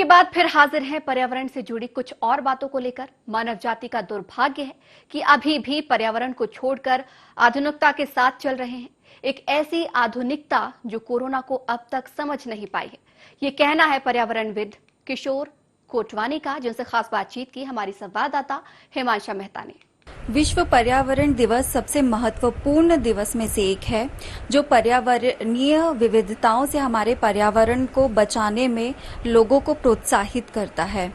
के बाद फिर हाजिर हैं पर्यावरण से जुड़ी कुछ और बातों को लेकर। मानव जाति का दुर्भाग्य है कि अभी भी पर्यावरण को छोड़कर आधुनिकता के साथ चल रहे हैं। एक ऐसी आधुनिकता जो कोरोना को अब तक समझ नहीं पाई है। ये कहना है पर्यावरणविद किशोर कोटवानी का, जिनसे खास बातचीत की हमारी संवाददाता हिमांशा मेहता ने। विश्व पर्यावरण दिवस सबसे महत्वपूर्ण दिवस में से एक है, जो पर्यावरणीय विविधताओं से हमारे पर्यावरण को बचाने में लोगों को प्रोत्साहित करता है।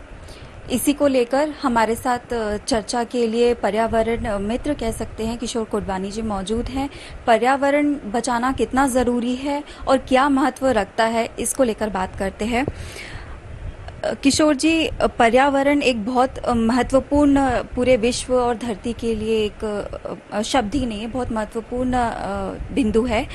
इसी को लेकर हमारे साथ चर्चा के लिए पर्यावरण मित्र कह सकते हैं किशोर कोटवानी जी मौजूद हैं। पर्यावरण बचाना कितना ज़रूरी है और क्या महत्व रखता है, इसको लेकर बात करते हैं। किशोर जी, पर्यावरण एक बहुत महत्वपूर्ण, पूरे विश्व और धरती के लिए एक शब्द ही नहीं है, बहुत महत्वपूर्ण बिंदु है,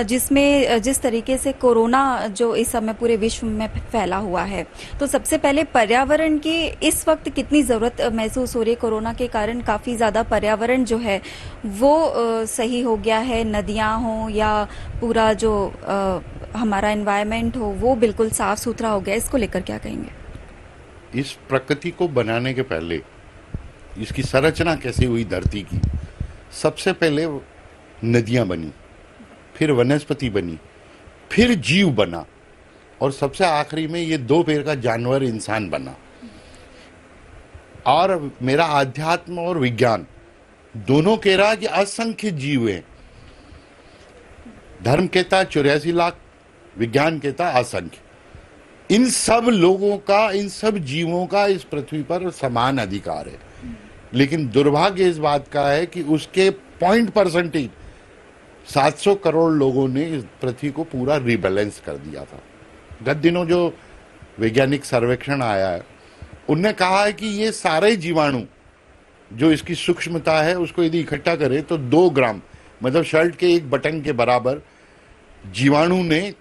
जिसमें जिस तरीके से कोरोना जो इस समय पूरे विश्व में फैला हुआ है, तो सबसे पहले पर्यावरण की इस वक्त कितनी ज़रूरत महसूस हो रही है। कोरोना के कारण काफ़ी ज़्यादा पर्यावरण जो है वो सही हो गया है, नदियाँ हों या पूरा जो हमारा एनवायरनमेंट हो वो बिल्कुल साफ सुथरा हो गया। इसको लेकर क्या कहेंगे? इस प्रकृति को बनाने के पहले इसकी संरचना कैसे हुई धरती की? सबसे पहले नदियां बनी, फिर वनस्पति बनी, फिर जीव बना, और सबसे आखिरी में ये दो पैर का जानवर इंसान बना। और मेरा आध्यात्म और विज्ञान दोनों कह रहा है कि असंख्य जीव हैं। धर्म कहता 84 लाख, विज्ञान कहता असंख्य। इन सब लोगों का, इन सब जीवों का इस पृथ्वी पर समान अधिकार है, लेकिन दुर्भाग्य इस बात का है कि उसके 0.% 700 करोड़ लोगों ने इस पृथ्वी को पूरा रिबैलेंस कर दिया था। गत दिनों जो वैज्ञानिक सर्वेक्षण आया है, उनने कहा है कि ये सारे जीवाणु जो इसकी सूक्ष्मता है उसको यदि इकट्ठा करें तो 2 ग्राम, मतलब शर्ट के एक बटन के बराबर जीवाणु ने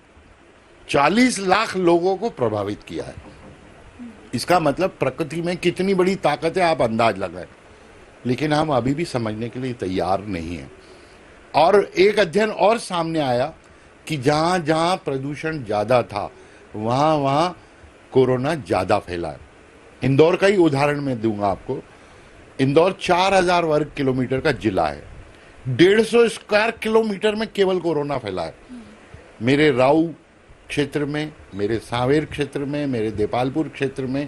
40 लाख लोगों को प्रभावित किया है। इसका मतलब प्रकृति में कितनी बड़ी ताकत है आप अंदाज लगाएं, लेकिन हम अभी भी समझने के लिए तैयार नहीं हैं। और एक अध्ययन और सामने आया कि जहां जहां प्रदूषण ज्यादा था वहां वहां कोरोना ज्यादा फैला है। इंदौर का ही उदाहरण मैं दूंगा आपको। इंदौर 4000 वर्ग किलोमीटर का जिला है, 150 स्क्वायर किलोमीटर में केवल कोरोना फैला है। मेरे राऊ क्षेत्र में, मेरे सांवेर क्षेत्र में, मेरे देपालपुर क्षेत्र में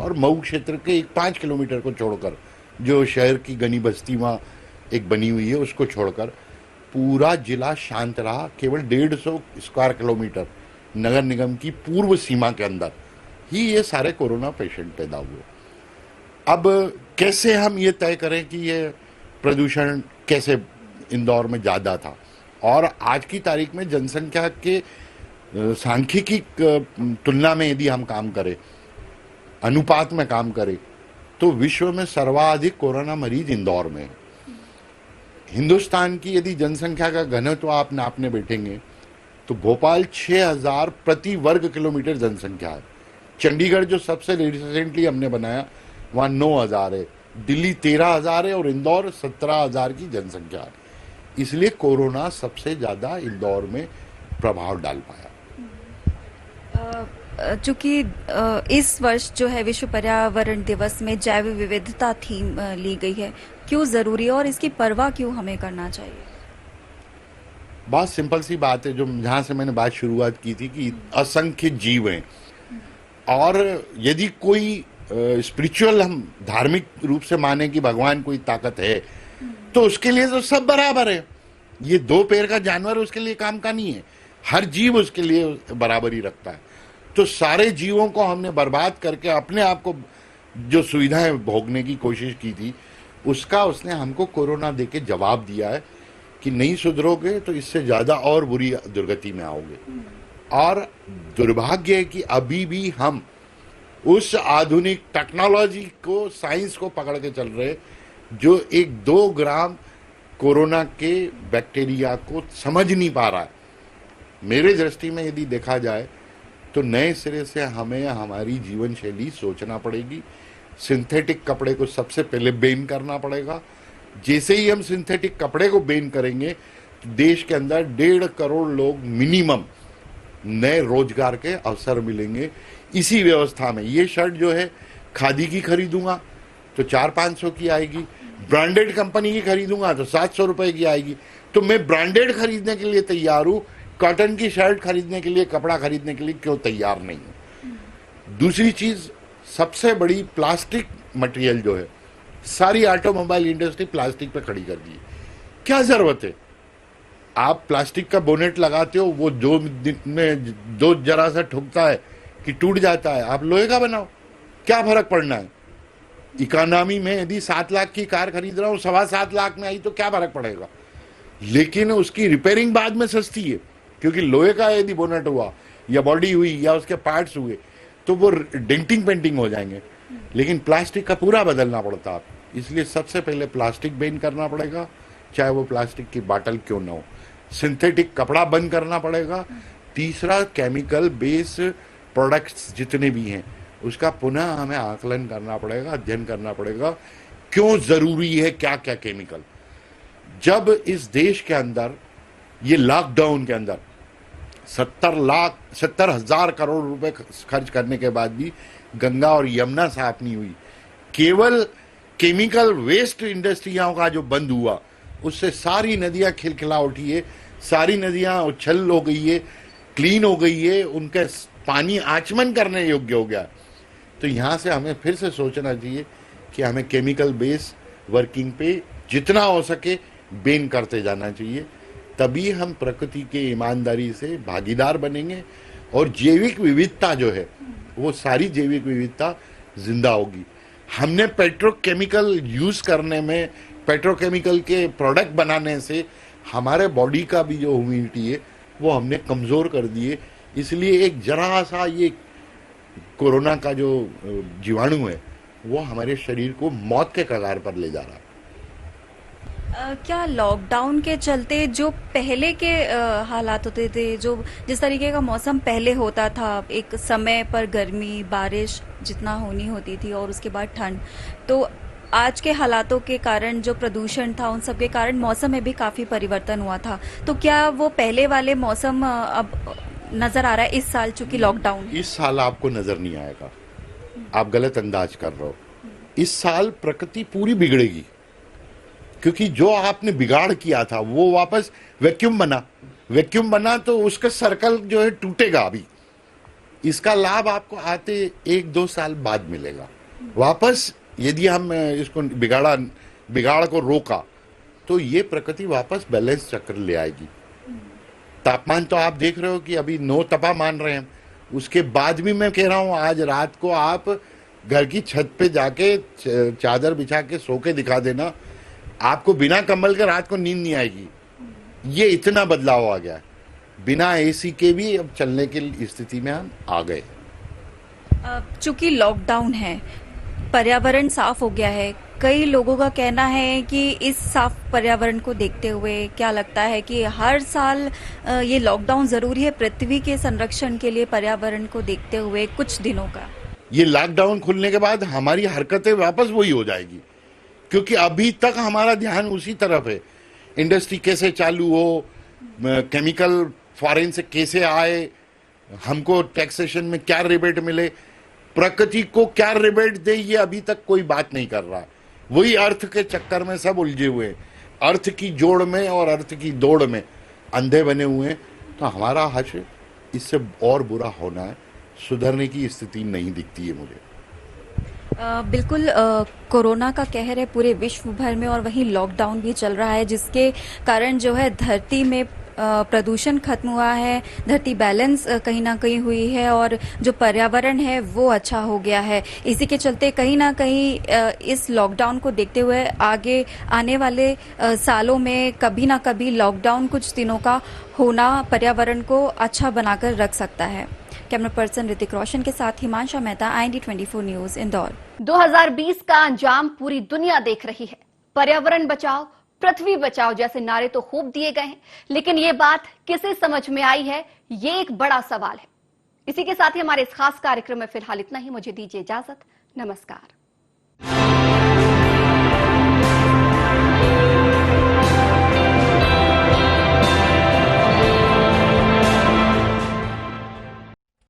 और मऊ क्षेत्र के 5 किलोमीटर को छोड़कर, जो शहर की घनी बस्ती वहाँ एक बनी हुई है, उसको छोड़कर पूरा जिला शांत रहा। केवल 150 स्क्वायर किलोमीटर नगर निगम की पूर्व सीमा के अंदर ही ये सारे कोरोना पेशेंट पैदा हुए। अब कैसे हम ये तय करें कि ये प्रदूषण कैसे इंदौर में ज़्यादा था? और आज की तारीख में जनसंख्या के सांख्यिकी तुलना में यदि हम काम करें, अनुपात में काम करें, तो विश्व में सर्वाधिक कोरोना मरीज इंदौर में है। हिंदुस्तान की यदि जनसंख्या का घनत्व आप नापने बैठेंगे तो भोपाल 6000 प्रति वर्ग किलोमीटर जनसंख्या है। चंडीगढ़ जो सबसे रिसेंटली हमने बनाया वहाँ 9000 है, दिल्ली 13000 है और इंदौर 17000 की जनसंख्या है। इसलिए कोरोना सबसे ज़्यादा इंदौर में प्रभाव डाल पाया। चूंकि इस वर्ष जो है विश्व पर्यावरण दिवस में जैव विविधता थीम ली गई है, क्यों जरूरी है और इसकी परवाह क्यों हमें करना चाहिए? बहुत सिंपल सी बात है, जो जहाँ से मैंने बात शुरुआत की थी कि असंख्य जीव हैं, और यदि कोई स्पिरिचुअल, हम धार्मिक रूप से माने कि भगवान कोई ताकत है, तो उसके लिए तो सब बराबर है। ये 2 पैर का जानवर उसके लिए काम का नहीं है, हर जीव उसके लिए बराबरी रखता है। तो सारे जीवों को हमने बर्बाद करके अपने आप को जो सुविधाएं भोगने की कोशिश की थी, उसका उसने हमको कोरोना देके जवाब दिया है कि नहीं सुधरोगे तो इससे ज्यादा और बुरी दुर्गति में आओगे। और दुर्भाग्य है कि अभी भी हम उस आधुनिक टेक्नोलॉजी को, साइंस को पकड़ के चल रहे, जो 1-2 ग्राम कोरोना के बैक्टीरिया को समझ नहीं पा रहा है। मेरे दृष्टि में यदि देखा जाए तो नए सिरे से हमें हमारी जीवन शैली सोचना पड़ेगी। सिंथेटिक कपड़े को सबसे पहले बैन करना पड़ेगा। जैसे ही हम सिंथेटिक कपड़े को बैन करेंगे तो देश के अंदर 1.5 करोड़ लोग मिनिमम नए रोजगार के अवसर मिलेंगे। इसी व्यवस्था में ये शर्ट जो है खादी की खरीदूंगा तो 400-500 की आएगी, ब्रांडेड कंपनी की खरीदूंगा तो 700 रुपए की आएगी। तो मैं ब्रांडेड खरीदने के लिए तैयार हूं, कॉटन की शर्ट खरीदने के लिए, कपड़ा खरीदने के लिए क्यों तैयार नहीं हूं। दूसरी चीज, सबसे बड़ी प्लास्टिक मटेरियल जो है, सारी ऑटोमोबाइल इंडस्ट्री प्लास्टिक पे खड़ी कर दी है। क्या जरूरत है? आप प्लास्टिक का बोनेट लगाते हो, वो 2 दिन में दो जरा सा ठुकता है कि टूट जाता है, आप लोहे का बनाओ, क्या फर्क पड़ना है। इकोनॉमी में यदि 7 लाख की कार खरीद रहा हूं, 7.25 लाख में आई तो क्या फर्क पड़ेगा। लेकिन उसकी रिपेयरिंग बाद में सस्ती है, क्योंकि लोहे का यदि बोनेट हुआ या बॉडी हुई या उसके पार्ट्स हुए तो वो डेंटिंग पेंटिंग हो जाएंगे। लेकिन प्लास्टिक का पूरा बदलना पड़ता है, इसलिए सबसे पहले प्लास्टिक बैन करना पड़ेगा, चाहे वो प्लास्टिक की बाटल क्यों ना हो। सिंथेटिक कपड़ा बंद करना पड़ेगा। तीसरा, केमिकल बेस प्रोडक्ट्स जितने भी हैं उसका पुनः हमें आकलन करना पड़ेगा, अध्ययन करना पड़ेगा, क्यों जरूरी है क्या क्या केमिकल। जब इस देश के अंदर ये लॉकडाउन के अंदर 70,000 करोड़ रुपए खर्च करने के बाद भी गंगा और यमुना साफ नहीं हुई, केवल केमिकल वेस्ट इंडस्ट्रियों का जो बंद हुआ उससे सारी नदियां खिलखिला उठी है, सारी नदियां उछल हो गई है, क्लीन हो गई है, उनका पानी आचमन करने योग्य हो गया। तो यहां से हमें फिर से सोचना चाहिए कि हमें केमिकल बेस वर्किंग पे जितना हो सके बैन करते जाना चाहिए, तभी हम प्रकृति के ईमानदारी से भागीदार बनेंगे और जैविक विविधता जो है वो सारी जैविक विविधता जिंदा होगी। हमने पेट्रोकेमिकल यूज करने में, पेट्रोकेमिकल के प्रोडक्ट बनाने से हमारे बॉडी का भी जो ह्यूमिडिटी है वो हमने कमजोर कर दिए। इसलिए एक जरा सा ये कोरोना का जो जीवाणु है वो हमारे शरीर को मौत के कगार पर ले जा रहा है। क्या लॉकडाउन के चलते जो पहले के हालात होते थे, जो जिस तरीके का मौसम पहले होता था, एक समय पर गर्मी बारिश जितना होनी होती थी और उसके बाद ठंड, तो आज के हालातों के कारण जो प्रदूषण था उन सब के कारण मौसम में भी काफी परिवर्तन हुआ था, तो क्या वो पहले वाले मौसम अब नजर आ रहा है इस साल, चूंकि लॉकडाउन? इस साल आपको नजर नहीं आएगा, आप गलत अंदाज कर रहे हो। इस साल प्रकृति पूरी बिगड़ेगी, क्योंकि जो आपने बिगाड़ किया था वो वापस वैक्यूम बना तो उसका सर्कल जो है टूटेगा। अभी इसका लाभ आपको आते 1-2 साल बाद मिलेगा वापस। यदि हम इसको बिगाड़ को रोका तो ये प्रकृति वापस बैलेंस चक्र ले आएगी। तापमान तो आप देख रहे हो कि अभी 9 तपा मान रहे हैं, उसके बाद भी मैं कह रहा हूं आज रात को आप घर की छत पे जाके चादर बिछा के सो के दिखा देना, आपको बिना कंबल के रात को नींद नहीं आएगी। ये इतना बदलाव आ गया है, बिना एसी के भी अब चलने की स्थिति में हम आ गए। चूंकि लॉकडाउन है, पर्यावरण साफ हो गया है, कई लोगों का कहना है कि इस साफ पर्यावरण को देखते हुए क्या लगता है कि हर साल ये लॉकडाउन जरूरी है पृथ्वी के संरक्षण के लिए, पर्यावरण को देखते हुए कुछ दिनों का? ये लॉकडाउन खुलने के बाद हमारी हरकतें वापस वही हो जाएगी, क्योंकि अभी तक हमारा ध्यान उसी तरफ है। इंडस्ट्री कैसे चालू हो, केमिकल फॉरेन से कैसे आए, हमको टैक्सेशन में क्या रिबेट मिले, प्रकृति को क्या रिबेट दे, ये अभी तक कोई बात नहीं कर रहा। वही अर्थ के चक्कर में सब उलझे हुए हैं, अर्थ की जोड़ में और अर्थ की दौड़ में अंधे बने हुए हैं। तो हमारा हश इससे और बुरा होना है, सुधरने की स्थिति नहीं दिखती है मुझे। बिल्कुल, कोरोना का कहर है पूरे विश्व भर में और वहीं लॉकडाउन भी चल रहा है, जिसके कारण जो है धरती में प्रदूषण खत्म हुआ है, धरती बैलेंस कहीं ना कहीं हुई है और जो पर्यावरण है वो अच्छा हो गया है। इसी के चलते कहीं ना कहीं इस लॉकडाउन को देखते हुए आगे आने वाले सालों में कभी ना कभी लॉकडाउन कुछ दिनों का होना पर्यावरण को अच्छा बनाकर रख सकता है। कैमरा पर्सन ऋतिक रोशन के साथ हिमांशा मेहता, IND 24 न्यूज, इंदौर। 2020 का अंजाम पूरी दुनिया देख रही है। पर्यावरण बचाओ, पृथ्वी बचाओ जैसे नारे तो खूब दिए गए हैं, लेकिन ये बात किसे समझ में आई है, ये एक बड़ा सवाल है। इसी के साथ ही हमारे इस खास कार्यक्रम में फिलहाल इतना ही। मुझे दीजिए इजाजत। नमस्कार।